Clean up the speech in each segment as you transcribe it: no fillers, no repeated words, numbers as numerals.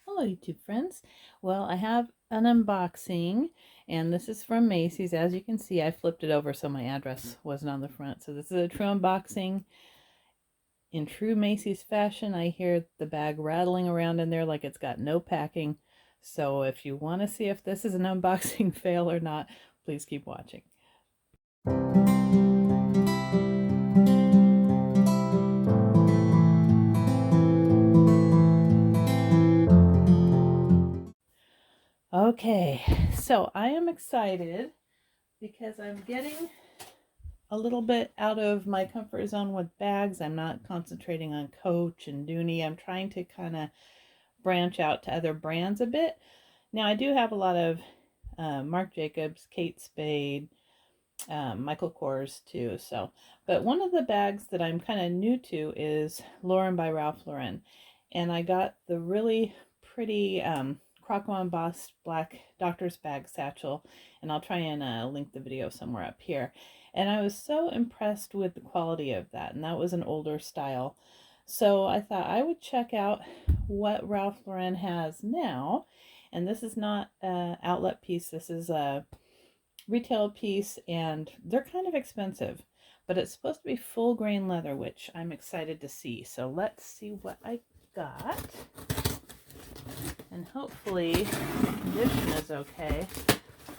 Hello YouTube friends. Well, I have an unboxing and this is from Macy's. As you can see, I flipped it over so my address wasn't on the front. So this is a true unboxing. In true Macy's fashion, I hear the bag rattling around in there like it's got no packing. So if you want to see if this is an unboxing fail or not, please keep watching. Okay, so I am excited because I'm getting a little bit out of my comfort zone with bags. I'm not concentrating on Coach and Dooney. I'm trying to kind of branch out to other brands a bit. Now, I do have a lot of Marc Jacobs, Kate Spade, Michael Kors too. So, but one of the bags that I'm kind of new to is Lauren by Ralph Lauren. And I got the really pretty Croco embossed black doctor's bag satchel, and I'll try and link the video somewhere up here. And I was so impressed with the quality of that, and that was an older style. So I thought I would check out what Ralph Lauren has now. And this is not an outlet piece, this is a retail piece, and they're kind of expensive, but it's supposed to be full grain leather, which I'm excited to see. So let's see what I got. And hopefully the condition is okay.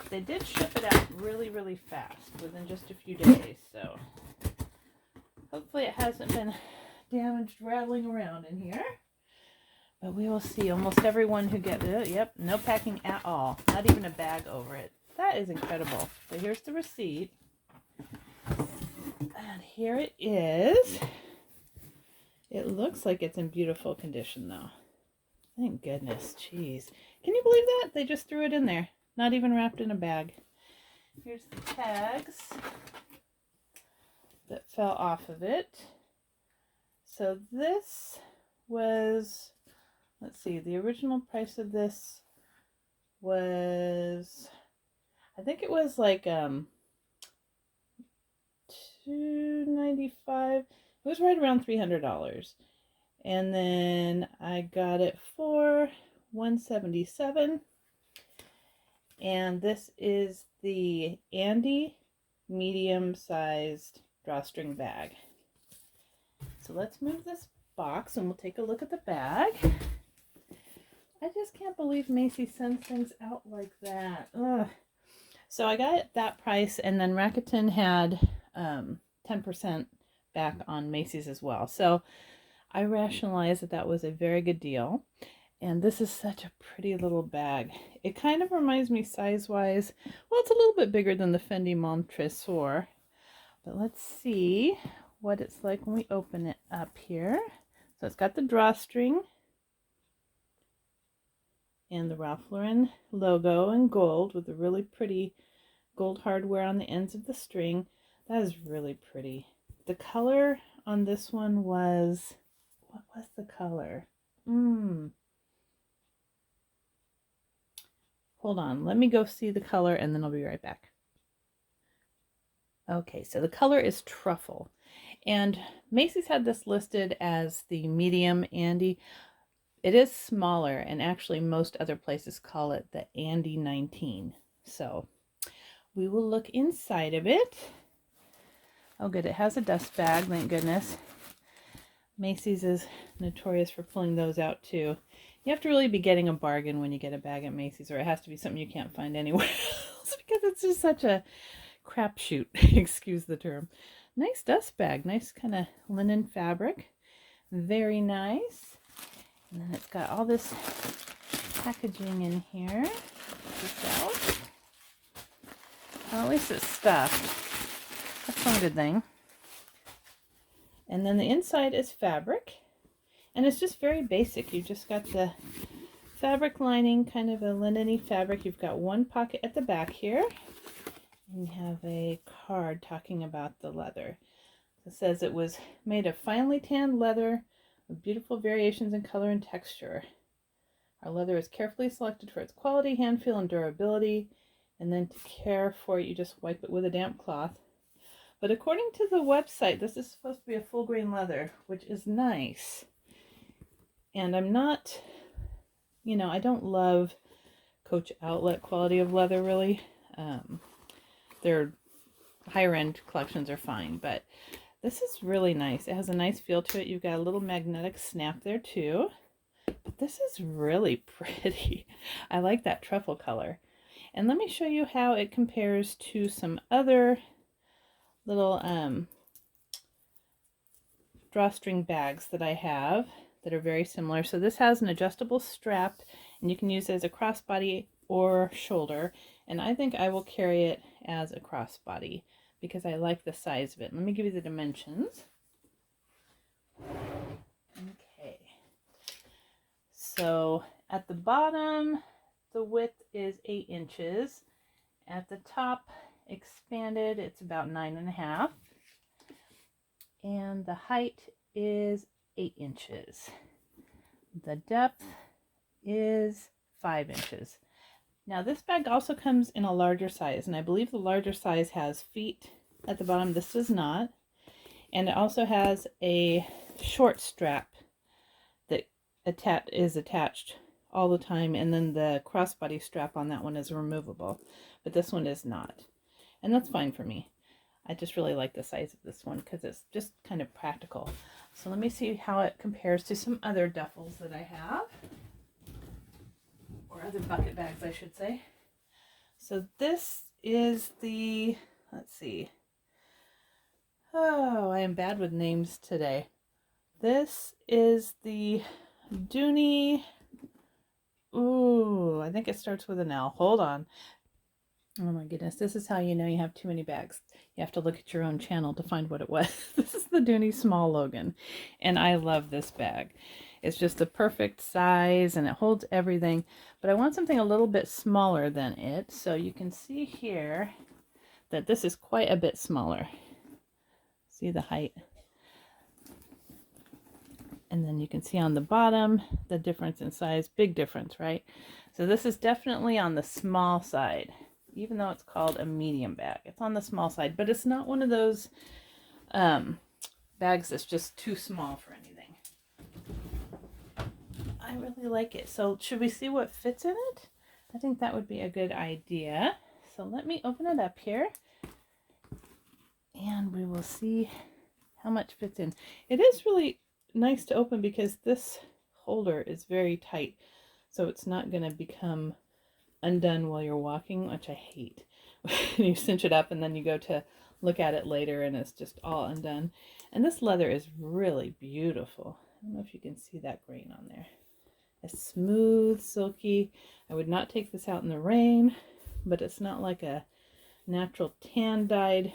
They did ship it out really, really fast, within just a few days, so hopefully it hasn't been damaged rattling around in here. But we will see. Almost everyone who gets it, yep, no packing at all. Not even a bag over it. That is incredible. So here's the receipt. And here it is. It looks like it's in beautiful condition though. Thank goodness. Jeez. Can you believe that? They just threw it in there. Not even wrapped in a bag. Here's the tags that fell off of it. So this was, let's see, the original price of this was, I think it was like $295. It was right around $300. And then I got it for $177. And this is the Andie medium-sized drawstring bag. So let's move this box and we'll take a look at the bag. I just can't believe Macy's sends things out like that. Ugh. So I got it that price, and then Rakuten had 10% back on Macy's as well. So I rationalized that that was a very good deal. And this is such a pretty little bag. It kind of reminds me size-wise, well, it's a little bit bigger than the Fendi Montresor. But let's see what it's like when we open it up here. So it's got the drawstring and the Ralph Lauren logo in gold with a really pretty gold hardware on the ends of the string. That is really pretty. The color on this one was, what was the color? Hold on, let me go see the color and then I'll be right back. Okay, so the color is truffle. And Macy's had this listed as the medium Andie. It is smaller, and actually most other places call it the Andie 19. So we will look inside of it. Oh good, it has a dust bag, thank goodness. Macy's is notorious for pulling those out too. You have to really be getting a bargain when you get a bag at Macy's, or it has to be something you can't find anywhere else because it's just such a crapshoot, excuse the term. Nice dust bag, nice kind of linen fabric, very nice. And then it's got all this packaging in here. This out. Well, at least it's stuffed. That's one good thing. And then the inside is fabric, and it's just very basic. You've just got the fabric lining, kind of a linen-y fabric. You've got one pocket at the back here, and you have a card talking about the leather. It says it was made of finely tanned leather with beautiful variations in color and texture. Our leather is carefully selected for its quality, hand feel, and durability. And then to care for it, you just wipe it with a damp cloth. But according to the website, this is supposed to be a full grain leather, which is nice. And I'm not You know, I don't love Coach outlet quality of leather really. Their higher end collections are fine, but this is really nice. It has a nice feel to it. You've got a little magnetic snap there too. But this is really pretty. I like that truffle color. And let me show you how it compares to some other little drawstring bags that I have that are very similar. So this has an adjustable strap, and you can use it as a crossbody or shoulder. And I think I will carry it as a crossbody because I like the size of it. Let me give you the dimensions. Okay. So at the bottom, the width is 8 inches. At the top, expanded, it's about 9.5. And the height is 8 inches. The depth is 5 inches. Now this bag also comes in a larger size, and I believe the larger size has feet at the bottom. This does not. And it also has a short strap that is attached all the time, and then the crossbody strap on that one is removable, but this one is not. And that's fine for me. I just really like the size of this one because it's just kind of practical. So let me see how it compares to some other duffels that I have. Or other bucket bags, I should say. So this is the, let's see. Oh, I am bad with names today. This is the Dooney. Ooh, I think it starts with an L. Hold on. Oh my goodness, this is how you know you have too many bags. You have to look at your own channel to find what it was. This is the Dooney Small Logan, and I love this bag. It's just the perfect size, and it holds everything, but I want something a little bit smaller than it, so you can see here that this is quite a bit smaller. See the height? And then you can see on the bottom the difference in size. Big difference, right? So this is definitely on the small side. Even though it's called a medium bag, it's on the small side, but it's not one of those bags that's just too small for anything. I really like it. So should we see what fits in it? I think that would be a good idea. So let me open it up here and we will see how much fits in. It is really nice to open because this holder is very tight, so it's not going to become undone while you're walking, which I hate. You cinch it up and then you go to look at it later and it's just all undone. And this leather is really beautiful. I don't know if you can see that grain on there. It's smooth, silky. I would not take this out in the rain, but it's not like a natural tan dyed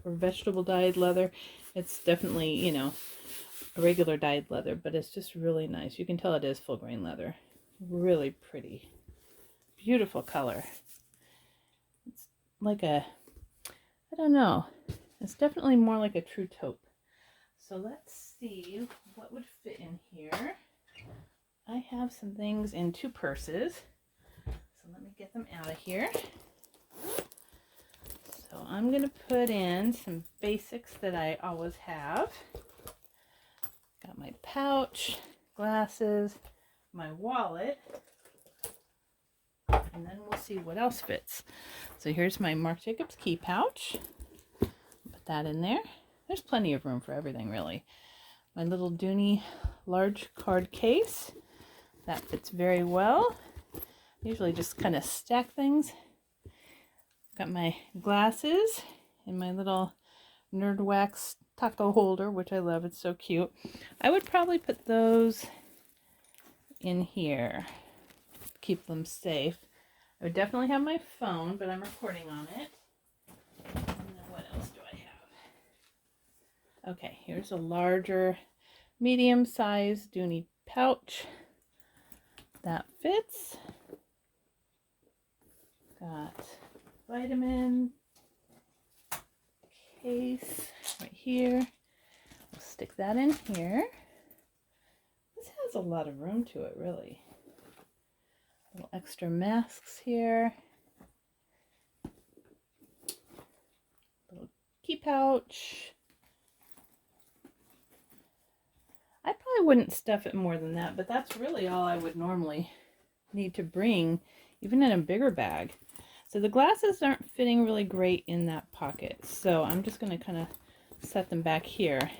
or vegetable dyed leather. It's definitely, you know, a regular dyed leather, but it's just really nice. You can tell it is full grain leather. Really pretty. Beautiful color. It's like a, I don't know, it's definitely more like a true taupe. So let's see what would fit in here. I have some things in 2 purses, so let me get them out of here. So I'm going to put in some basics that I always have. Got my pouch, glasses, my wallet, and then we'll see what else fits. So here's my Marc Jacobs key pouch. Put that in there. There's plenty of room for everything, really. My little Dooney large card case. That fits very well. Usually just kind of stack things. Got my glasses and my little Nerd Wax taco holder, which I love. It's so cute. I would probably put those in here. Keep them safe. I would definitely have my phone, but I'm recording on it. And then what else do I have? Okay, here's a larger, medium-sized Dooney pouch. That fits. Got vitamin case right here. We'll stick that in here. This has a lot of room to it, really. Little extra masks here. Little key pouch. I probably wouldn't stuff it more than that, but that's really all I would normally need to bring even in a bigger bag. So the glasses aren't fitting really great in that pocket, so I'm just going to kind of set them back here.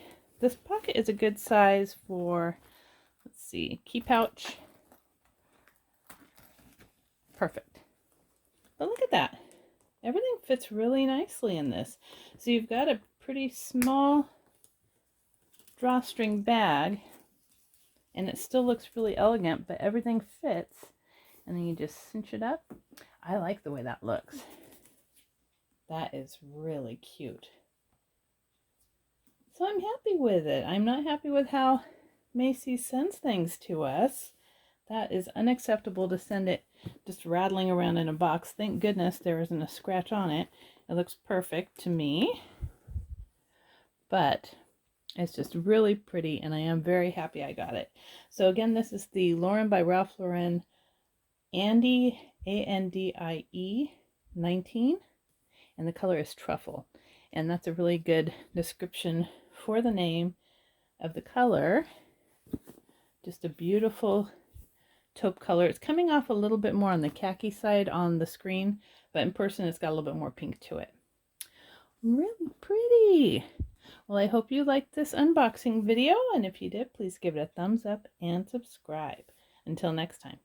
This pocket is a good size for, let's see, key pouch. Perfect. But look at that. Everything fits really nicely in this. So you've got a pretty small drawstring bag, and it still looks really elegant, but everything fits. And then you just cinch it up. I like the way that looks. That is really cute. So I'm happy with it. I'm not happy with how Macy's sends things to us. That is unacceptable to send it just rattling around in a box. Thank goodness there isn't a scratch on it. It looks perfect to me. But it's just really pretty, and I am very happy I got it. So again, this is the Lauren by Ralph Lauren Andie, A-N-D-I-E 19, and the color is Truffle. And that's a really good description for the name of the color. Just a beautiful taupe color. It's coming off a little bit more on the khaki side on the screen, but in person it's got a little bit more pink to it. Really pretty. Well, I hope you liked this unboxing video, and if you did, please give it a thumbs up and subscribe. Until next time.